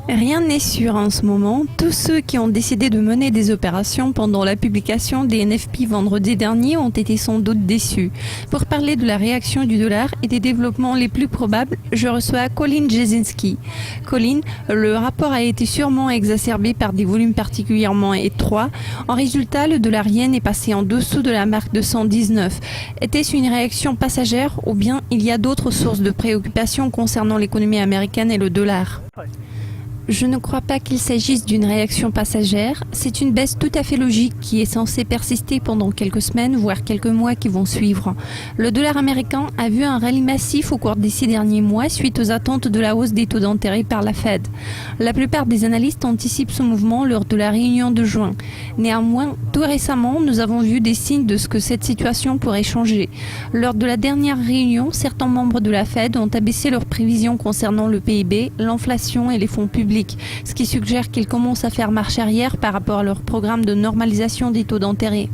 Rien n'est sûr en ce moment. Tous ceux qui ont décidé de mener des opérations pendant la publication des NFP vendredi dernier ont été sans doute déçus. Pour parler de la réaction du dollar et des développements les plus probables, je reçois Colin Jesinski. Colin, le rapport a été sûrement exacerbé par des volumes particulièrement étroits. En résultat, le dollar yen est passé en dessous de la marque de 119. Était-ce une réaction passagère ou bien il y a d'autres sources de préoccupation concernant l'économie américaine et le dollar ? Je ne crois pas qu'il s'agisse d'une réaction passagère. C'est une baisse tout à fait logique qui est censée persister pendant quelques semaines, voire quelques mois qui vont suivre. Le dollar américain a vu un rallye massif au cours des 6 derniers mois suite aux attentes de la hausse des taux d'intérêt par la Fed. La plupart des analystes anticipent ce mouvement lors de la réunion de juin. Néanmoins, tout récemment, nous avons vu des signes de ce que cette situation pourrait changer. Lors de la dernière réunion, certains membres de la Fed ont abaissé leurs prévisions concernant le PIB, l'inflation et les fonds publics, ce qui suggère qu'ils commencent à faire marche arrière par rapport à leur programme de normalisation des taux d'intérêt.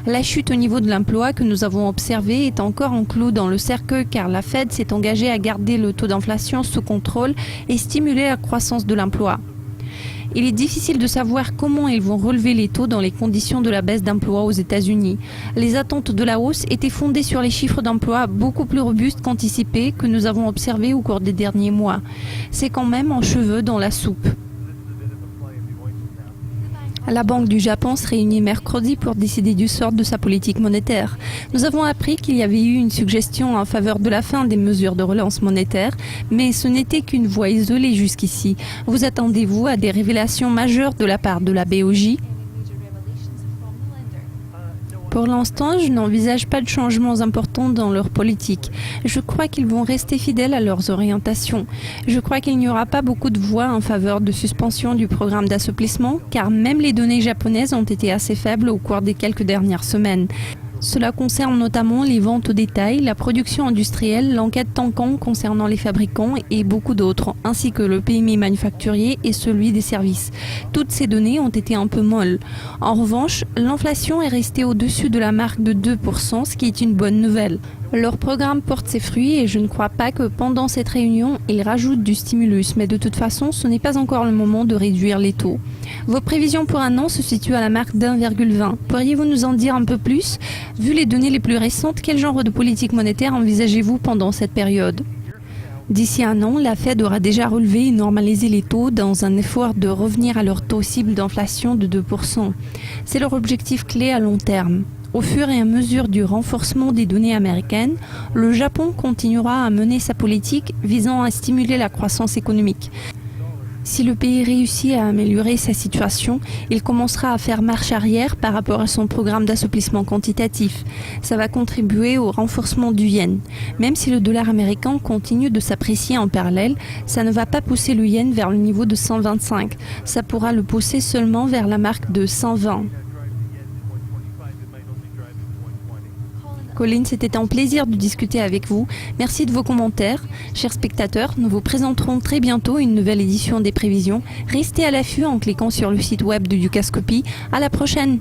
La chute au niveau de l'emploi que nous avons observée est encore un clou dans le cercueil car la Fed s'est engagée à garder le taux d'inflation sous contrôle et stimuler la croissance de l'emploi. Il est difficile de savoir comment ils vont relever les taux dans les conditions de la baisse d'emploi aux États-Unis. Les attentes de la hausse étaient fondées sur les chiffres d'emploi beaucoup plus robustes qu'anticipés que nous avons observés au cours des derniers mois. C'est quand même un cheveu dans la soupe. La Banque du Japon se réunit mercredi pour décider du sort de sa politique monétaire. Nous avons appris qu'il y avait eu une suggestion en faveur de la fin des mesures de relance monétaire, mais ce n'était qu'une voie isolée jusqu'ici. Vous attendez-vous à des révélations majeures de la part de la BOJ ? Pour l'instant, je n'envisage pas de changements importants dans leur politique. Je crois qu'ils vont rester fidèles à leurs orientations. Je crois qu'il n'y aura pas beaucoup de voix en faveur de suspension du programme d'assouplissement, car même les données japonaises ont été assez faibles au cours des quelques dernières semaines. Cela concerne notamment les ventes au détail, la production industrielle, l'enquête Tankan concernant les fabricants et beaucoup d'autres, ainsi que le PMI manufacturier et celui des services. Toutes ces données ont été un peu molles. En revanche, l'inflation est restée au-dessus de la marque de 2%, ce qui est une bonne nouvelle. Leur programme porte ses fruits et je ne crois pas que pendant cette réunion, ils rajoutent du stimulus, mais de toute façon, ce n'est pas encore le moment de réduire les taux. Vos prévisions pour un an se situent à la marque d'1,20. Pourriez-vous nous en dire un peu plus ? Vu les données les plus récentes, quel genre de politique monétaire envisagez-vous pendant cette période ? D'ici un an, la Fed aura déjà relevé et normalisé les taux dans un effort de revenir à leur taux cible d'inflation de 2%. C'est leur objectif clé à long terme. Au fur et à mesure du renforcement des données américaines, le Japon continuera à mener sa politique visant à stimuler la croissance économique. Si le pays réussit à améliorer sa situation, il commencera à faire marche arrière par rapport à son programme d'assouplissement quantitatif. Ça va contribuer au renforcement du yen. Même si le dollar américain continue de s'apprécier en parallèle, ça ne va pas pousser le yen vers le niveau de 125. Ça pourra le pousser seulement vers la marque de 120. Colin, c'était un plaisir de discuter avec vous. Merci de vos commentaires. Chers spectateurs, nous vous présenterons très bientôt une nouvelle édition des prévisions. Restez à l'affût en cliquant sur le site web de Dukascopy. À la prochaine!